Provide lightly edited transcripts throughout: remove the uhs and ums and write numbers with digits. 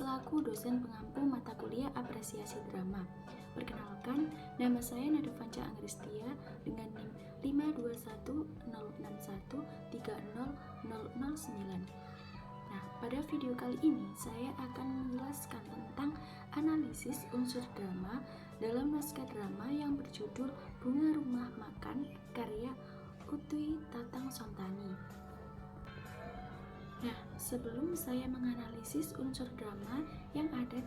selaku dosen pengampu mata kuliah apresiasi drama. Perkenalkan, nama saya Nadovanca Angristia dengan NIM 52106130009. Nah, pada video kali ini saya akan menjelaskan tentang analisis unsur drama dalam naskah drama yang berjudul Bunga Rumah Makan karya Utuy Tatang Sontani. Nah, sebelum saya menganalisis unsur drama yang ada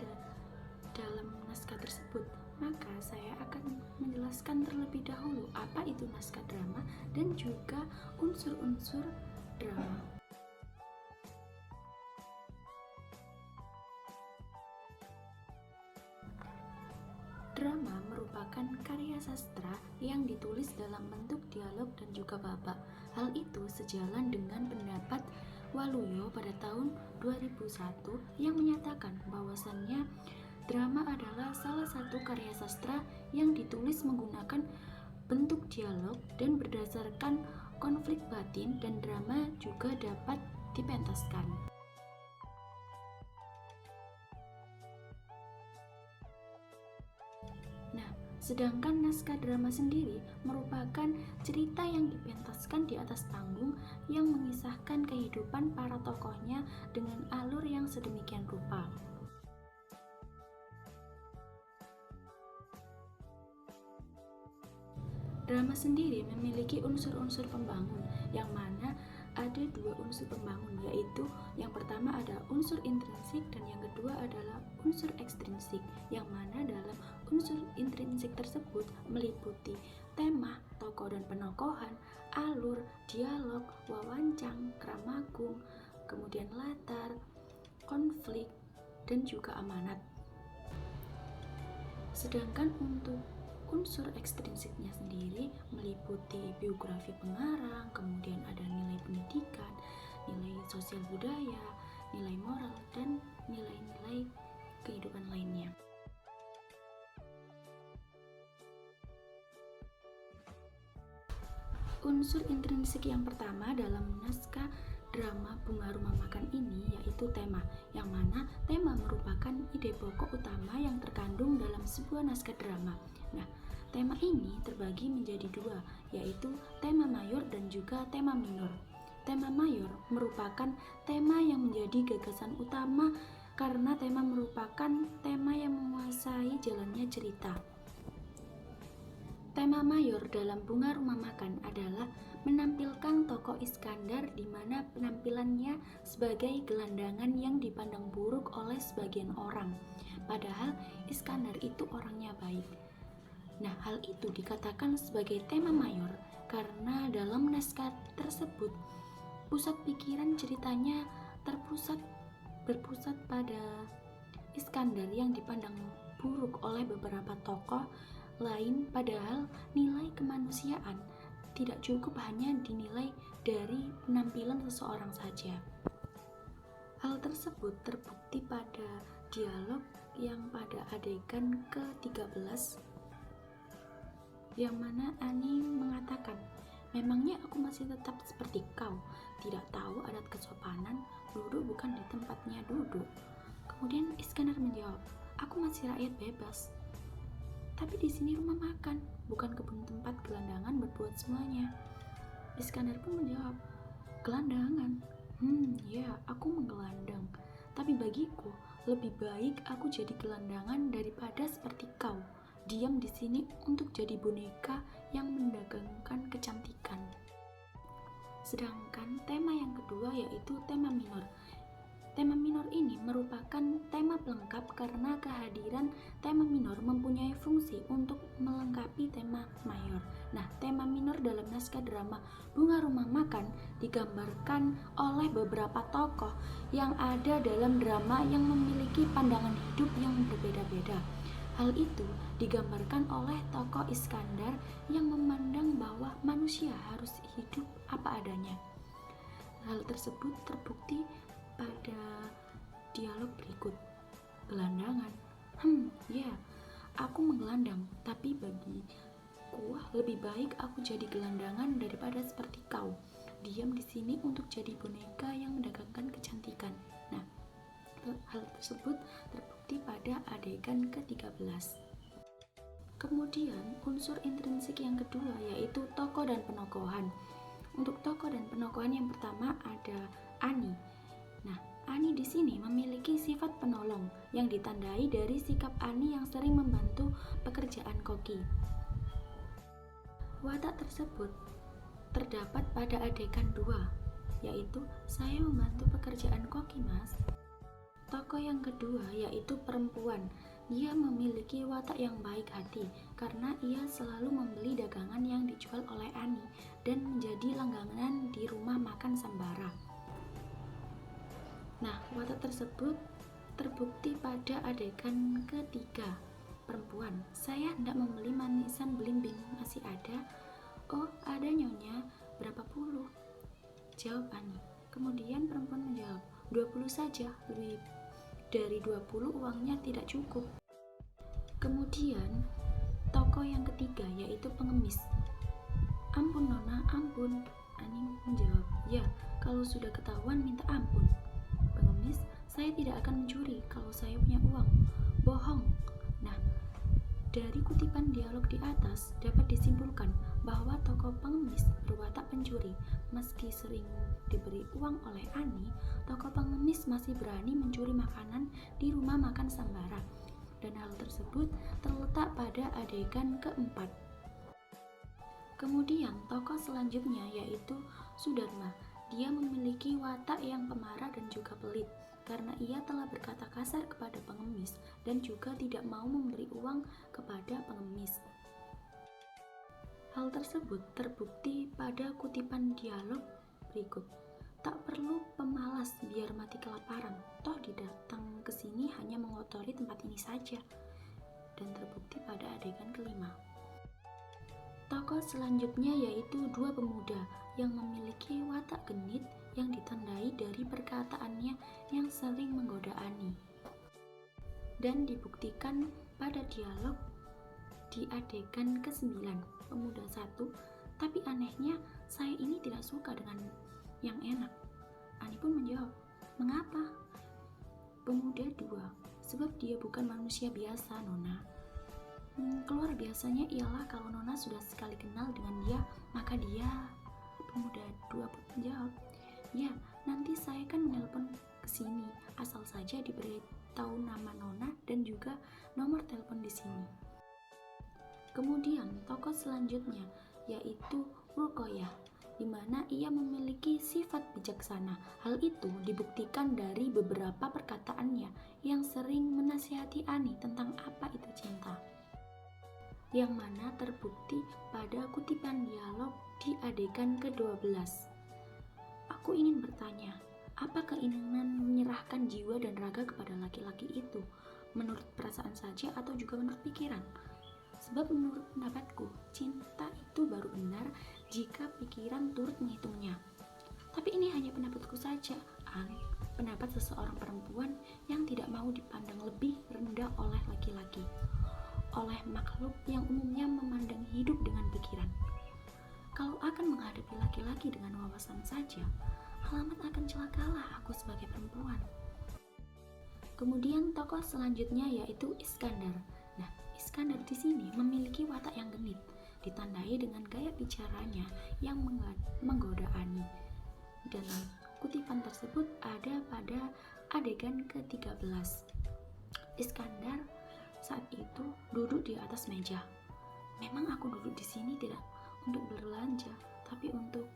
dalam naskah tersebut, maka saya akan menjelaskan terlebih dahulu apa itu naskah drama dan juga unsur-unsur drama. Drama merupakan karya sastra yang ditulis dalam bentuk dialog dan juga babak. Hal itu sejalan dengan pendapat Waluyo pada tahun 2001 yang menyatakan bahwasannya drama adalah salah satu karya sastra yang ditulis menggunakan bentuk dialog dan berdasarkan konflik batin, dan drama juga dapat dipentaskan. Nah, sedangkan naskah drama sendiri merupakan cerita yang dipentaskan di atas panggung yang mengisahkan kehidupan para tokohnya dengan alur yang sedemikian rupa. Drama sendiri memiliki unsur-unsur pembangun, yang mana ada dua unsur pembangun, yaitu yang pertama ada unsur intrinsik dan yang kedua adalah unsur ekstrinsik, yang mana dalam unsur intrinsik tersebut meliputi tema, tokoh dan penokohan, alur, dialog, wawancang, kramagung, kemudian latar, konflik, dan juga amanat. Sedangkan untuk unsur ekstrinsiknya sendiri meliputi biografi pengarang, kemudian ada nilai pendidikan, nilai sosial budaya, nilai moral, dan nilai-nilai kehidupan lainnya. Unsur intrinsik yang pertama dalam naskah drama Bunga Rumah Makan ini yaitu tema, yang mana tema merupakan ide pokok utama yang terkandung dalam sebuah naskah drama. Nah, tema ini terbagi menjadi dua, yaitu tema mayor dan juga tema minor. Tema mayor merupakan tema yang menjadi gagasan utama karena tema merupakan tema yang menguasai jalannya cerita. Tema mayor dalam Bunga Rumah Makan adalah menampilkan tokoh Iskandar, di mana penampilannya sebagai gelandangan yang dipandang buruk oleh sebagian orang. Padahal Iskandar itu orangnya baik. Nah, hal itu dikatakan sebagai tema mayor karena dalam naskah tersebut pusat pikiran ceritanya berpusat pada Iskandar yang dipandang buruk oleh beberapa tokoh lain, padahal nilai kemanusiaan tidak cukup hanya dinilai dari penampilan seseorang saja. Hal tersebut terbukti pada dialog yang pada adegan ke-13 yang mana Ani mengatakan, "Memangnya aku masih tetap seperti kau, tidak tahu adat kesopanan, duduk bukan di tempatnya duduk." Kemudian Iskandar menjawab, "Aku masih rakyat bebas. Tapi di sini rumah makan, bukan kebun tempat gelandangan berbuat semuanya." Iskandar pun menjawab, "Gelandangan? Ya, aku menggelandang. Tapi bagiku, lebih baik aku jadi gelandangan daripada seperti kau, diam di sini untuk jadi boneka yang mendagangkan kecantikan." Sedangkan tema yang kedua yaitu tema minor. Tema minor ini merupakan tema pelengkap karena kehadiran tema minor mempunyai fungsi untuk melengkapi tema mayor. Nah, tema minor dalam naskah drama Bunga Rumah Makan digambarkan oleh beberapa tokoh yang ada dalam drama yang memiliki pandangan hidup yang berbeda-beda. Hal itu digambarkan oleh tokoh Iskandar yang memandang bahwa manusia harus hidup apa adanya. Hal tersebut terbukti pada dialog berikut. "Gelandangan? Ya, aku menggelandang, tapi bagiku lebih baik aku jadi gelandangan daripada seperti kau, diam di sini untuk jadi boneka yang mendagangkan kecantikan." Nah, Hal tersebut terbukti pada adegan ke-13. Kemudian unsur intrinsik yang kedua yaitu tokoh dan penokohan. Untuk tokoh dan penokohan yang pertama ada Ani. Nah, Ani di sini memiliki sifat penolong yang ditandai dari sikap Ani yang sering membantu pekerjaan Koki. Watak tersebut terdapat pada adegan 2, yaitu saya membantu pekerjaan Koki, Mas. Tokoh yang kedua yaitu perempuan. Dia memiliki watak yang baik hati karena ia selalu membeli dagangan yang dijual oleh Ani dan menjadi langganan di rumah makan Sambara. Nah, watak tersebut terbukti pada adegan ketiga. Perempuan, saya hendak membeli manisan belimbing, masih ada? Oh, ada nyonya, berapa puluh? Jawab Ani. Kemudian perempuan menjawab, 20 saja, lebih dari 20 uangnya tidak cukup. Kemudian tokoh yang ketiga yaitu pengemis. Ampun Nona, ampun. Ani menjawab, ya, kalau sudah ketahuan minta ampun. Pengemis, saya tidak akan mencuri kalau saya punya uang. Bohong. Nah, dari kutipan dialog di atas dapat disimpulkan bahwa tokoh pengemis berwatak pencuri. Meski sering diberi uang oleh Ani, tokoh pengemis masih berani mencuri makanan di rumah makan Sambara. Dan hal tersebut terletak pada adegan keempat. Kemudian tokoh selanjutnya yaitu Sudarma. Dia memiliki watak yang pemarah dan juga pelit karena ia telah berkata kasar kepada pengemis dan juga tidak mau memberi uang kepada pengemis. Hal tersebut terbukti pada kutipan dialog berikut. Tak perlu pemalas biar mati kelaparan, toh didatang ke sini hanya mengotori tempat ini saja. Dan terbukti pada adegan kelima. Tokoh selanjutnya yaitu dua pemuda yang memiliki watak genit yang ditandai dari perkataannya yang sering menggoda Ani. Dan dibuktikan pada dialog di adegan ke-9. Pemuda satu, tapi anehnya saya ini tidak suka dengan yang enak. Ani pun menjawab, mengapa? Pemuda 2, sebab dia bukan manusia biasa, Nona. Keluar biasanya ialah kalau Nona sudah sekali kenal dengan dia, maka dia. Pemuda 2 pun menjawab, ya, nanti saya kan menelpon ke sini, asal saja diberitahu nama Nona dan juga nomor telepon di sini. Kemudian tokoh selanjutnya yaitu Rukoyah, di mana ia memiliki sifat bijaksana. Hal itu dibuktikan dari beberapa perkataannya yang sering menasihati Ani tentang apa itu cinta, yang mana terbukti pada kutipan dialog di adegan ke-12. Aku ingin bertanya, apa keinginan menyerahkan jiwa dan raga kepada laki-laki itu? Menurut perasaan saja atau juga menurut pikiran? Sebab menurut pendapatku, cinta itu baru benar jika pikiran turut menghitungnya. Tapi ini hanya pendapatku saja, pendapat seseorang perempuan yang tidak mau dipandang lebih rendah oleh laki-laki, oleh makhluk yang umumnya memandang hidup dengan pikiran. Kalau akan menghadapi laki-laki dengan wawasan saja, alamat akan celakalah aku sebagai perempuan. Kemudian tokoh selanjutnya yaitu Iskandar. Nah, Iskandar di sini memiliki watak yang genit, ditandai dengan gaya bicaranya yang menggoda Ani. Dan kutipan tersebut ada pada adegan ke-13. Iskandar saat itu duduk di atas meja. Memang aku duduk di sini tidak untuk berbelanja, tapi untuk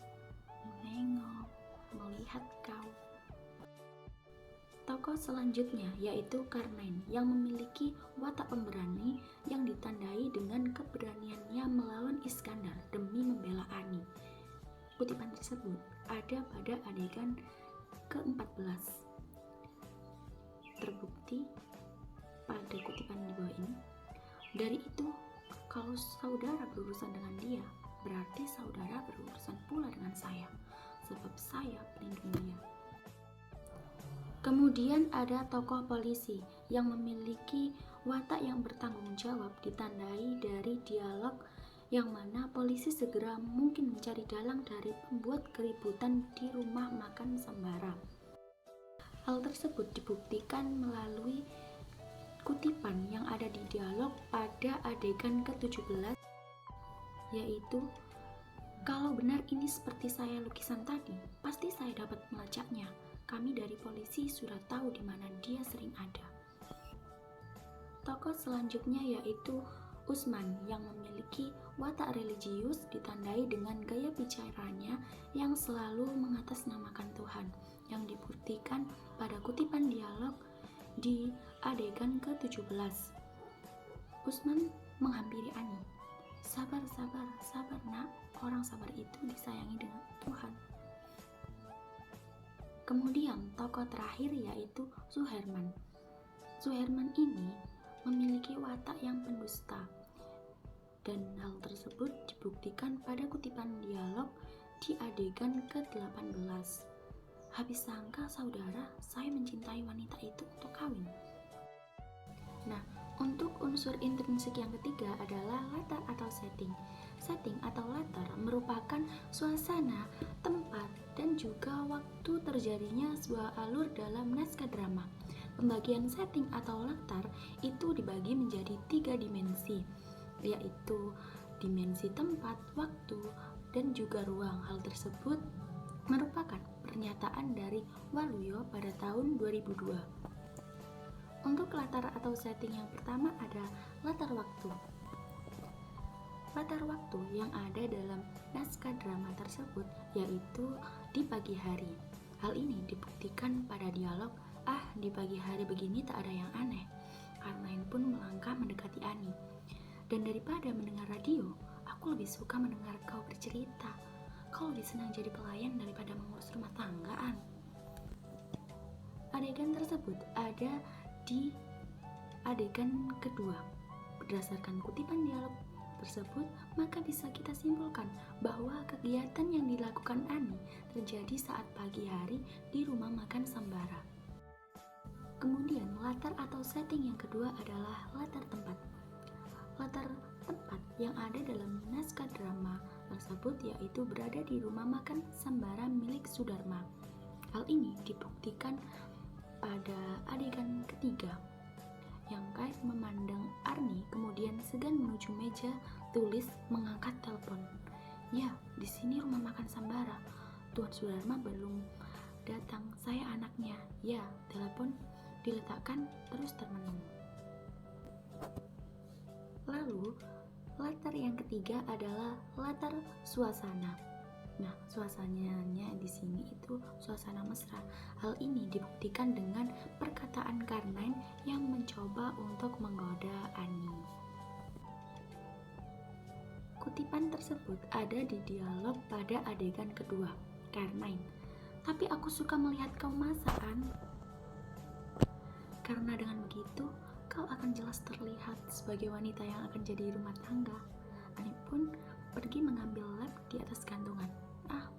menengok, melihat kau. Tokoh selanjutnya yaitu Karnain yang memiliki watak pemberani yang ditandai dengan keberaniannya melawan Iskandar demi membela Ani. Kutipan tersebut ada pada adegan ke-14. Terbukti pada kutipan di bawah ini. Dari itu, kalau saudara berurusan dengan dia, berarti saudara berurusan pula dengan saya, sebab saya pelindung dia. Kemudian ada tokoh polisi yang memiliki watak yang bertanggung jawab ditandai dari dialog yang mana polisi segera mungkin mencari dalang dari pembuat keributan di rumah makan Sambara. Hal tersebut dibuktikan melalui kutipan yang ada di dialog pada adegan ke-17, yaitu, "Kalau benar ini seperti saya lukisan tadi, pasti saya dapat melacaknya. Kami dari polisi sudah tahu di mana dia sering ada." Tokoh selanjutnya yaitu Usman yang memiliki watak religius ditandai dengan gaya bicaranya yang selalu mengatasnamakan Tuhan, yang dibuktikan pada kutipan dialog di adegan ke-17. Usman menghampiri Ani. "Sabar, sabar, sabar nak, orang sabar itu disayangi dengan Tuhan." Kemudian tokoh terakhir yaitu Suherman. Suherman ini memiliki watak yang pendusta, dan hal tersebut dibuktikan pada kutipan dialog di adegan ke-18. "Habis sangka saudara, saya mencintai wanita itu untuk kawin." Nah, untuk unsur intrinsik yang ketiga adalah latar atau setting. Setting atau latar merupakan suasana, tempat, dan juga waktu terjadinya sebuah alur dalam naskah drama. Pembagian setting atau latar itu dibagi menjadi 3 dimensi, yaitu dimensi tempat, waktu, dan juga ruang. Hal tersebut merupakan pernyataan dari Waluyo pada tahun 2002. Untuk latar atau setting yang pertama ada latar waktu. Latar waktu yang ada dalam naskah drama tersebut yaitu di pagi hari. Hal ini dibuktikan pada dialog, "Di pagi hari begini tak ada yang aneh." Karnain pun melangkah mendekati Ani. "Dan daripada mendengar radio, aku lebih suka mendengar kau bercerita. Kau lebih senang jadi pelayan daripada mengurus rumah tanggaan." Adegan tersebut ada di adegan kedua. Berdasarkan kutipan dialog tersebut, maka bisa kita simpulkan bahwa kegiatan yang dilakukan Ani terjadi saat pagi hari di rumah makan Sambara. Kemudian latar atau setting yang kedua adalah latar tempat. Latar tempat yang ada dalam naskah drama tersebut yaitu berada di rumah makan Sambara milik Sudarma. Hal ini dibuktikan pada adegan ketiga, yang Kait memandang Arni kemudian segan menuju meja tulis mengangkat telepon. "Ya, di sini rumah makan Sambara. Tuan Sudarma belum datang, saya anaknya." "Ya." Telepon diletakkan terus termenung. Lalu, latar yang ketiga adalah latar suasana. Nah, suasananya di sini itu suasana mesra. Hal ini dibuktikan dengan perkataan Karnain yang mencoba untuk menggoda Ani. Kutipan tersebut ada di dialog pada adegan kedua. Karnain, "Tapi aku suka melihat kau masak, An. Karena dengan begitu, kau akan jelas terlihat sebagai wanita yang akan jadi rumah tangga." Ani pun pergi mengambil lem di atas gantungan.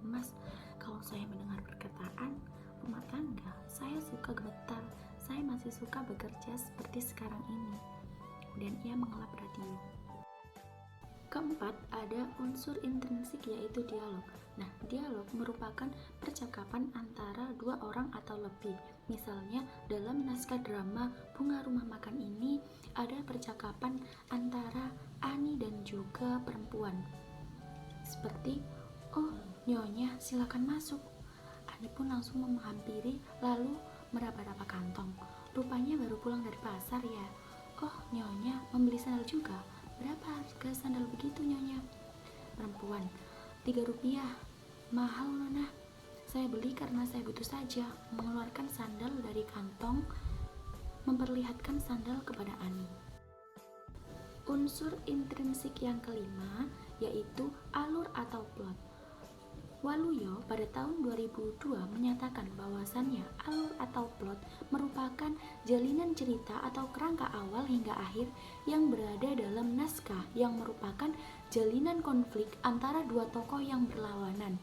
Mas, kalau saya mendengar perkataan rumah tangga, saya suka gemetar. Saya masih suka bekerja seperti sekarang ini." Kemudian ia mengelap radio. Keempat, ada unsur intrinsik yaitu dialog. Nah, dialog merupakan percakapan antara dua orang atau lebih. Misalnya, dalam naskah drama Bunga Rumah Makan ini ada percakapan antara Ani dan juga perempuan. Seperti, "Oh, Nyonya, silakan masuk." Ani pun langsung menghampiri lalu meraba-raba kantong. "Rupanya baru pulang dari pasar ya. Oh, Nyonya membeli sandal juga. Berapa harga sandal begitu, Nyonya?" Perempuan, "Rp3. Mahal, Nona. Saya beli karena saya butuh saja." Mengeluarkan sandal dari kantong, memperlihatkan sandal kepada Ani. Unsur intrinsik yang kelima yaitu alur atau plot. Waluyo pada tahun 2002 menyatakan bahwasannya alur atau plot merupakan jalinan cerita atau kerangka awal hingga akhir yang berada dalam naskah yang merupakan jalinan konflik antara dua tokoh yang berlawanan.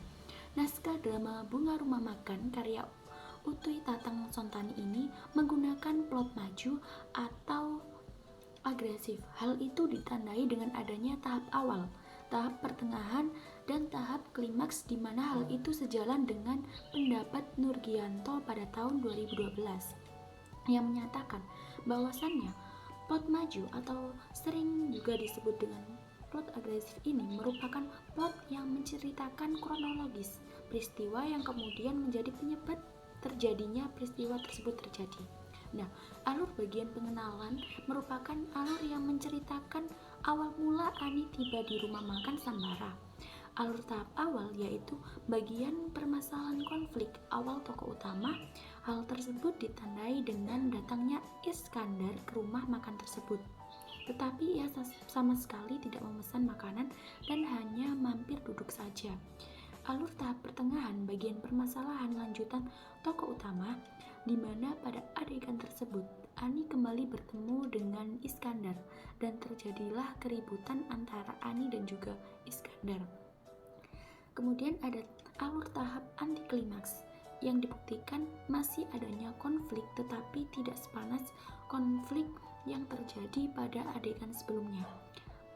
Naskah drama Bunga Rumah Makan karya Utuy Tatang Sontani ini menggunakan plot maju atau agresif. Hal itu ditandai dengan adanya tahap awal, tahap pertengahan, dan tahap klimaks, di mana hal itu sejalan dengan pendapat Nurgianto pada tahun 2012 yang menyatakan bahwasannya plot maju atau sering juga disebut dengan plot agresif ini merupakan plot yang menceritakan kronologis peristiwa yang kemudian menjadi penyebab terjadinya peristiwa tersebut terjadi. Nah, alur bagian pengenalan merupakan alur yang menceritakan awal mula Ani tiba di rumah makan Sambara. Alur tahap awal yaitu bagian permasalahan konflik awal tokoh utama. Hal tersebut ditandai dengan datangnya Iskandar ke rumah makan tersebut. Tetapi ia sama sekali tidak memesan makanan dan hanya mampir duduk saja. Alur tahap pertengahan bagian permasalahan lanjutan tokoh utama, di mana pada adegan tersebut Ani kembali bertemu dengan Iskandar dan terjadilah keributan antara Ani dan juga Iskandar. Kemudian ada alur tahap anti klimaks yang dibuktikan masih adanya konflik tetapi tidak sepanas konflik yang terjadi pada adegan sebelumnya.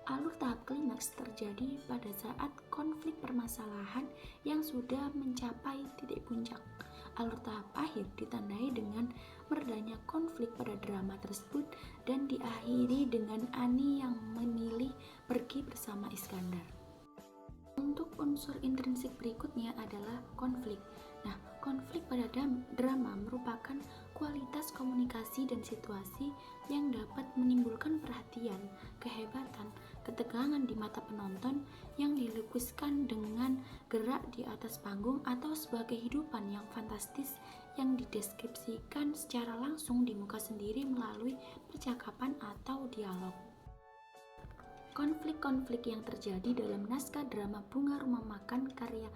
Alur tahap klimaks terjadi pada saat konflik permasalahan yang sudah mencapai titik puncak. Alur tahap akhir ditandai dengan meredanya konflik pada drama tersebut dan diakhiri dengan Ani yang memilih pergi bersama Iskandar. Untuk unsur intrinsik berikutnya adalah konflik. Nah, konflik pada drama merupakan kualitas komunikasi dan situasi yang dapat menimbulkan perhatian, kehebatan, ketegangan di mata penonton yang dilukiskan dengan gerak di atas panggung atau sebuah kehidupan yang fantastis yang dideskripsikan secara langsung di muka sendiri melalui percakapan atau dialog. Konflik-konflik yang terjadi dalam naskah drama Bunga Rumah Makan karya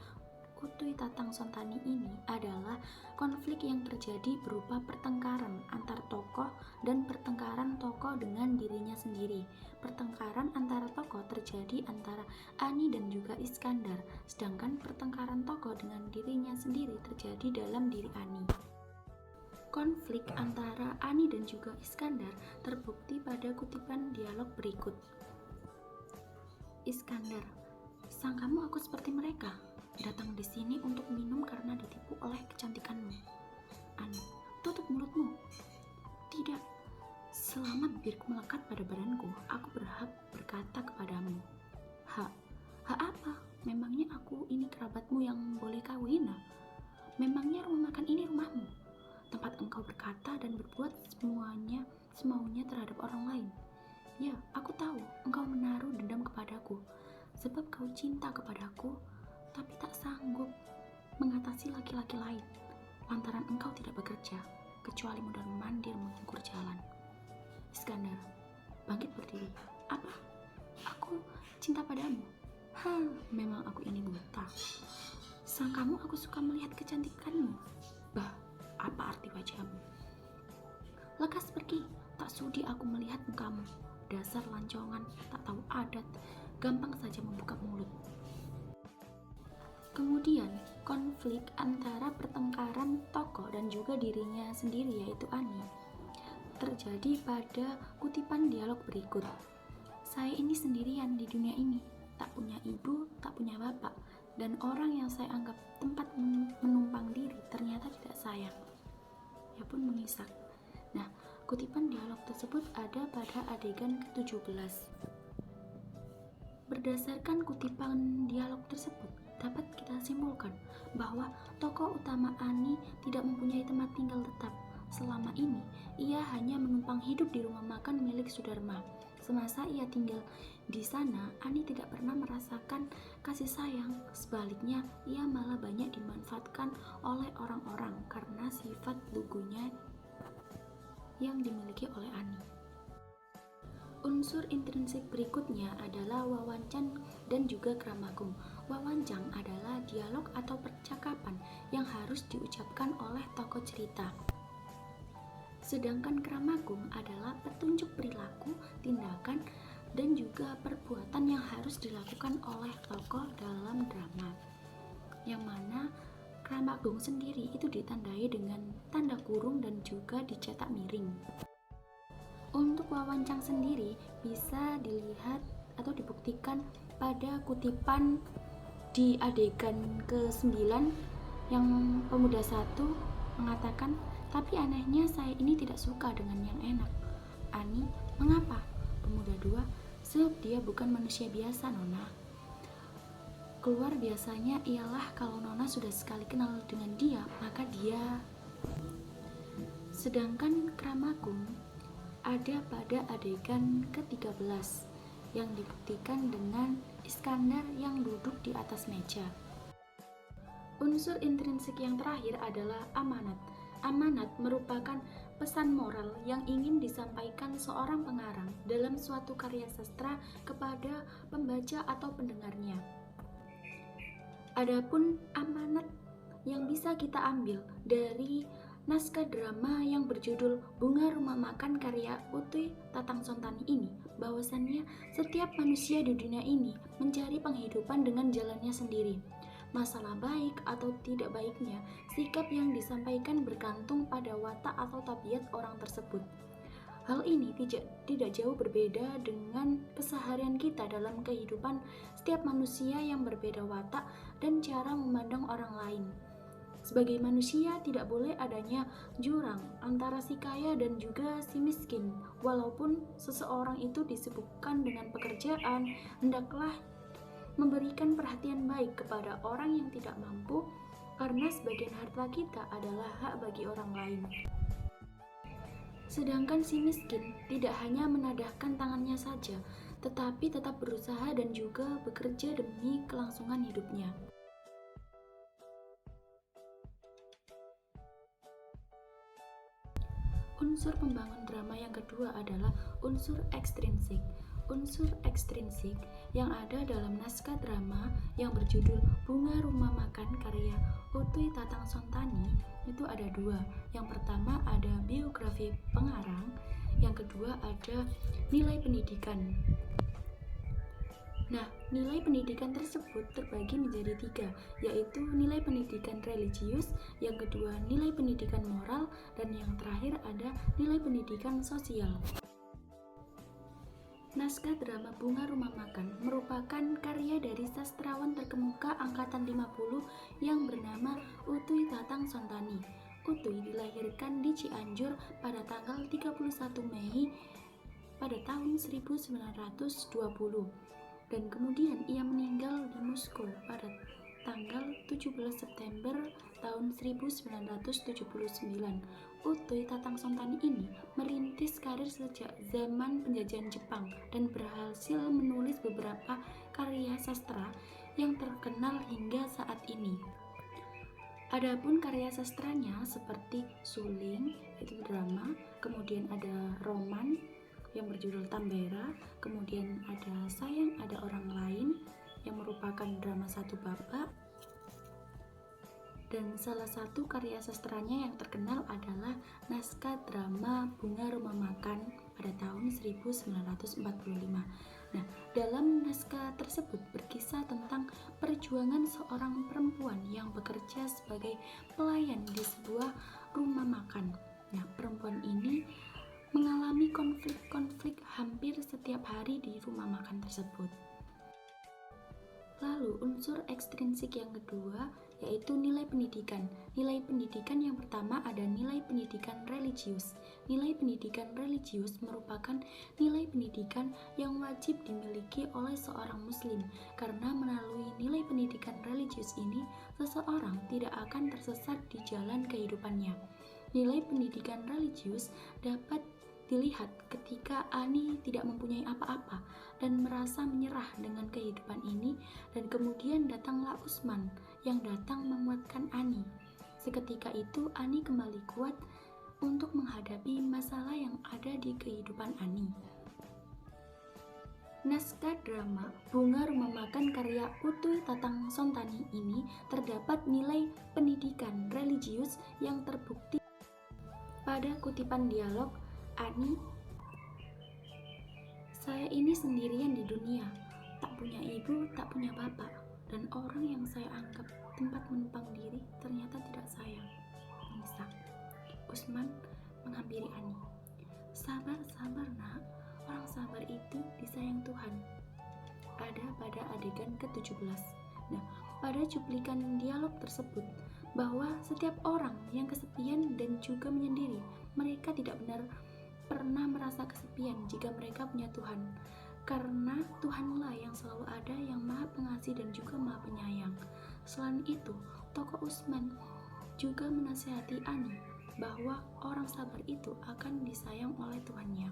Utui Tatang Sontani ini adalah konflik yang terjadi berupa pertengkaran antar tokoh dan pertengkaran tokoh dengan dirinya sendiri. Pertengkaran antara tokoh terjadi antara Ani dan juga Iskandar, sedangkan pertengkaran tokoh dengan dirinya sendiri terjadi dalam diri Ani. Konflik antara Ani dan juga Iskandar terbukti pada kutipan dialog berikut. Iskandar, sangkamu aku seperti mereka, datang di sini untuk minum karena ditipu oleh kecantikanmu. Ani, tutup mulutmu. Tidak, selama bibirku melekat pada badanku, aku berhak berkata kepadamu. Hak apa? Memangnya aku ini kerabatmu yang boleh kau hina? Memangnya rumah makan ini rumahmu, tempat engkau berkata dan berbuat semaunya terhadap orang lain? Ya, aku tahu engkau menaruh dendam kepadaku, sebab kau cinta kepadaku, tapi tak sanggup mengatasi laki-laki lain, lantaran engkau tidak bekerja, kecuali mondar-mandir mengukur jalan. Iskandar, bangkit berdiri. Apa? Aku cinta padamu? Memang aku ini buta. Sangkamu aku suka melihat kecantikanmu? Bah, apa arti wajahmu? Lekas pergi, tak sudi aku melihat mukamu. Dasar lancongan, tak tahu adat, gampang saja membuka mulut. Kemudian, konflik antara pertengkaran tokoh dan juga dirinya sendiri yaitu Ani terjadi pada kutipan dialog berikut. Saya ini sendirian di dunia ini, tak punya ibu, tak punya bapak, dan orang yang saya anggap tempat menumpang diri ternyata tidak sayang. Ia pun mengisak. Nah, kutipan dialog tersebut ada pada adegan ke-17. Berdasarkan kutipan dialog tersebut, dapat kita simpulkan bahwa tokoh utama Ani tidak mempunyai tempat tinggal tetap. Selama ini, ia hanya menumpang hidup di rumah makan milik Sudarma. Semasa ia tinggal di sana, Ani tidak pernah merasakan kasih sayang. Sebaliknya, ia malah banyak dimanfaatkan oleh orang-orang karena sifat lugunya yang dimiliki oleh Ani. Unsur intrinsik berikutnya adalah wawancang dan juga kramagung. Wawancang adalah dialog atau percakapan yang harus diucapkan oleh tokoh cerita. Sedangkan kramagung adalah petunjuk perilaku, tindakan, dan juga perbuatan yang harus dilakukan oleh tokoh dalam drama. Yang mana kramagung sendiri itu ditandai dengan tanda kurung dan juga dicetak miring. Untuk wawancang sendiri bisa dilihat atau dibuktikan pada kutipan di adegan ke-9 yang pemuda satu mengatakan, "Tapi anehnya saya ini tidak suka dengan yang enak." Ani, "Mengapa?" Pemuda 2, "Sebab dia bukan manusia biasa, Nona. Keluar biasanya ialah kalau Nona sudah sekali kenal dengan dia, maka dia..." Sedangkan Kramagung ada pada adegan ke-13 yang dibuktikan dengan Iskandar yang duduk di atas meja. Unsur intrinsik yang terakhir adalah amanat. Amanat merupakan pesan moral yang ingin disampaikan seorang pengarang dalam suatu karya sastra kepada pembaca atau pendengarnya. Adapun amanat yang bisa kita ambil dari naskah drama yang berjudul Bunga Rumah Makan karya Utuy Tatang Sontani ini, bahwasannya setiap manusia di dunia ini mencari penghidupan dengan jalannya sendiri. Masalah baik atau tidak baiknya, sikap yang disampaikan bergantung pada watak atau tabiat orang tersebut. Hal ini tidak jauh berbeda dengan keseharian kita dalam kehidupan setiap manusia yang berbeda watak dan cara memandang orang lain. Sebagai manusia tidak boleh adanya jurang antara si kaya dan juga si miskin. Walaupun seseorang itu disibukkan dengan pekerjaan, hendaklah memberikan perhatian baik kepada orang yang tidak mampu, karena sebagian harta kita adalah hak bagi orang lain. Sedangkan si miskin tidak hanya menadahkan tangannya saja, tetapi tetap berusaha dan juga bekerja demi kelangsungan hidupnya. Unsur pembangun drama yang kedua adalah unsur ekstrinsik. Unsur ekstrinsik yang ada dalam naskah drama yang berjudul Bunga Rumah Makan karya Utuy Tatang Sontani itu ada dua. Yang pertama ada biografi pengarang, yang kedua ada nilai pendidikan. Nah, nilai pendidikan tersebut terbagi menjadi tiga, yaitu nilai pendidikan religius, yang kedua nilai pendidikan moral, dan yang terakhir ada nilai pendidikan sosial. Naskah drama Bunga Rumah Makan merupakan karya dari sastrawan terkemuka angkatan 50 yang bernama Utuy Tatang Sontani. Utuy dilahirkan di Cianjur pada tanggal 31 Mei pada tahun 1920. Dan kemudian ia meninggal di Moskow pada tanggal 17 September tahun 1979. Utuy Tatang Sontani ini merintis karir sejak zaman penjajahan Jepang dan berhasil menulis beberapa karya sastra yang terkenal hingga saat ini. Adapun karya sastranya seperti Suling, itu drama, kemudian ada roman yang berjudul Tambera, kemudian ada Sayang Ada Orang Lain yang merupakan drama satu babak, dan salah satu karya sastranya yang terkenal adalah naskah drama Bunga Rumah Makan pada tahun 1945. Nah, dalam naskah tersebut berkisah tentang perjuangan seorang perempuan yang bekerja sebagai pelayan di sebuah rumah makan. Nah, perempuan ini mengalami konflik-konflik hampir setiap hari di rumah makan tersebut. Lalu unsur ekstrinsik yang kedua yaitu nilai pendidikan. Nilai pendidikan yang pertama ada nilai pendidikan religius. Nilai pendidikan religius merupakan nilai pendidikan yang wajib dimiliki oleh seorang muslim, karena melalui nilai pendidikan religius ini seseorang tidak akan tersesat di jalan kehidupannya. Nilai pendidikan religius dapat dilihat ketika Ani tidak mempunyai apa-apa dan merasa menyerah dengan kehidupan ini, dan kemudian datanglah Usman yang datang menguatkan Ani. Seketika itu Ani kembali kuat untuk menghadapi masalah yang ada di kehidupan Ani. Naskah drama Bunga Rumah Makan karya Utuy Tatang Sontani ini terdapat nilai pendidikan religius yang terbukti pada kutipan dialog Ani, "Saya ini sendirian di dunia, tak punya ibu, tak punya bapak, dan orang yang saya anggap tempat menumpang diri ternyata tidak sayang." Nisa. Usman menghampiri Ani. "Sabar, sabar nak, orang sabar itu disayang Tuhan." ada pada adegan ke-17. Nah, pada cuplikan dialog tersebut, bahwa setiap orang yang kesepian dan juga menyendiri, mereka tidak benar pernah merasa kesepian jika mereka punya Tuhan. Karena Tuhanlah yang selalu ada, yang maha pengasih dan juga maha penyayang. Selain itu, tokoh Usman juga menasihati Ani bahwa orang sabar itu akan disayang oleh Tuhannya.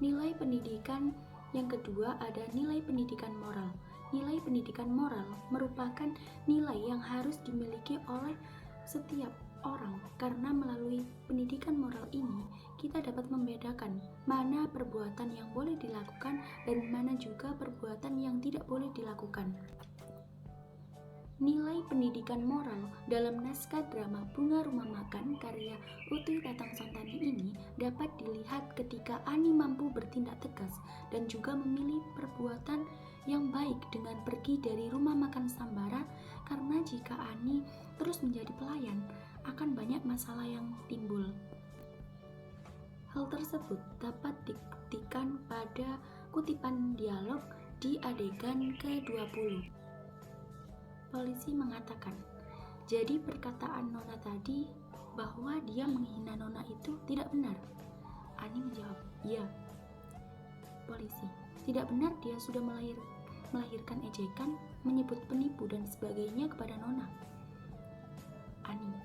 Nilai pendidikan yang kedua ada nilai pendidikan moral. Nilai pendidikan moral merupakan nilai yang harus dimiliki oleh setiap orang, karena melalui pendidikan moral ini kita dapat membedakan mana perbuatan yang boleh dilakukan dan mana juga perbuatan yang tidak boleh dilakukan. Nilai pendidikan moral dalam naskah drama Bunga Rumah Makan karya Utuy Tatang Sontani ini dapat dilihat ketika Ani mampu bertindak tegas dan juga memilih perbuatan yang baik dengan pergi dari rumah makan Sambara, karena jika Ani terus menjadi pelayan akan banyak masalah yang timbul. Hal tersebut dapat dibuktikan pada kutipan dialog di adegan ke-20. Polisi mengatakan, jadi perkataan Nona tadi bahwa dia menghina Nona itu tidak benar. Ani menjawab, iya. Polisi, tidak benar dia sudah melahirkan ejekan, menyebut penipu dan sebagainya kepada Nona. Ani,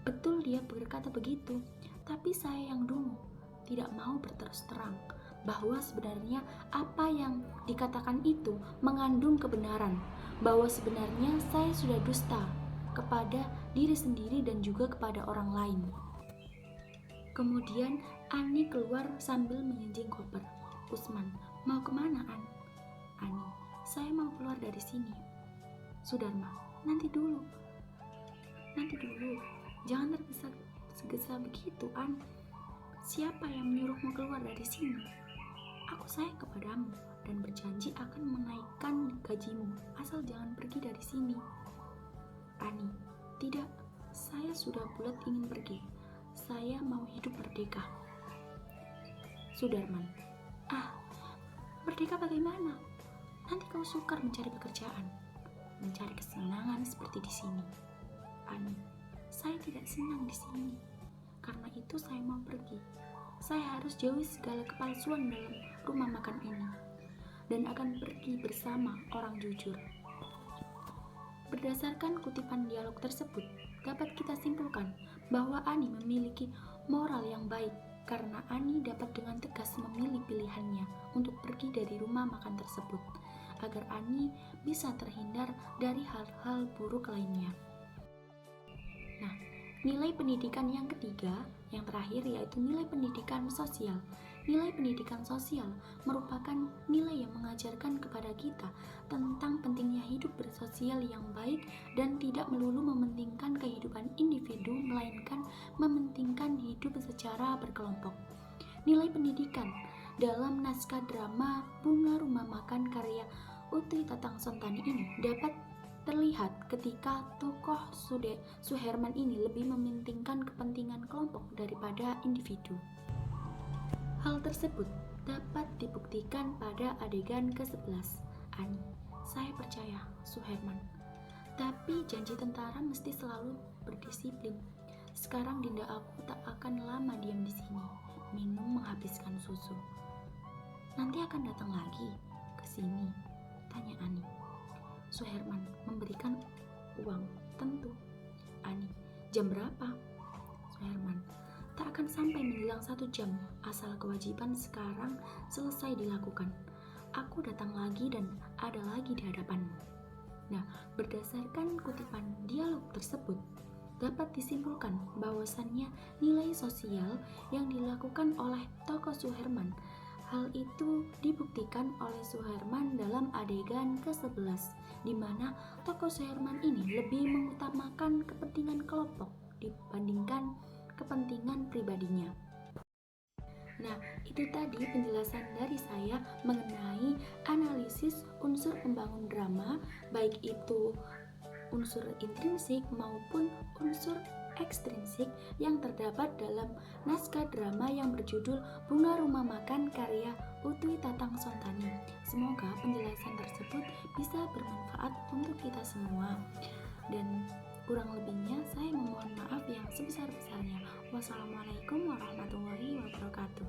betul dia berkata begitu, tapi saya yang dungu tidak mau berterus terang bahwa sebenarnya apa yang dikatakan itu mengandung kebenaran, bahwa sebenarnya saya sudah dusta kepada diri sendiri dan juga kepada orang lain. Kemudian Ani keluar sambil menginjing koper. Usman, mau kemana, An? Ani, saya mau keluar dari sini. Sudarma, nanti dulu, jangan tergesa-gesa begitu, An. Siapa yang menyuruhmu keluar dari sini? Aku sayang kepadamu dan berjanji akan menaikkan gajimu asal jangan pergi dari sini. Ani, tidak, saya sudah bulat ingin pergi. Saya mau hidup merdeka. Sudarman, merdeka bagaimana? Nanti kau sukar mencari pekerjaan, mencari kesenangan seperti di sini. Ani, saya tidak senang di sini. Karena itu saya mau pergi. Saya harus jauhi segala kepalsuan dalam rumah makan ini dan akan pergi bersama orang jujur. Berdasarkan kutipan dialog tersebut, dapat kita simpulkan bahwa Ani memiliki moral yang baik karena Ani dapat dengan tegas memilih pilihannya untuk pergi dari rumah makan tersebut agar Ani bisa terhindar dari hal-hal buruk lainnya. Nah, nilai pendidikan yang ketiga, yang terakhir, yaitu nilai pendidikan sosial. Nilai pendidikan sosial merupakan nilai yang mengajarkan kepada kita tentang pentingnya hidup bersosial yang baik dan tidak melulu mementingkan kehidupan individu, melainkan mementingkan hidup secara berkelompok. Nilai pendidikan dalam naskah drama Bunga Rumah Makan karya Utuy Tatang Sontani ini dapat terlihat ketika tokoh Suherman ini lebih mementingkan kepentingan kelompok daripada individu. Hal tersebut dapat dibuktikan pada adegan ke-11. Ani, saya percaya Suherman, tapi janji tentara mesti selalu berdisiplin. Sekarang Dinda aku tak akan lama diam di sini, minum menghabiskan susu. Nanti akan datang lagi ke sini, tanya Ani. Suherman memberikan uang, tentu. Ani, jam berapa? Suherman, tak akan sampai menjelang 1 jam, asal kewajiban sekarang selesai dilakukan. Aku datang lagi dan ada lagi di hadapanmu. Nah, berdasarkan kutipan dialog tersebut, dapat disimpulkan bahwasannya nilai sosial yang dilakukan oleh tokoh Suherman, hal itu dibuktikan oleh Suherman dalam adegan ke-11, di mana tokoh Suherman ini lebih mengutamakan kepentingan kelompok dibandingkan kepentingan pribadinya. Nah, itu tadi penjelasan dari saya mengenai analisis unsur pembangun drama, baik itu unsur intrinsik maupun unsur ekstrinsik yang terdapat dalam naskah drama yang berjudul Bunga Rumah Makan karya Utuy Tatang Sontani. Semoga bisa bermanfaat untuk kita semua. Dan kurang lebihnya saya memohon maaf yang sebesar-besarnya. Wassalamualaikum warahmatullahi wabarakatuh.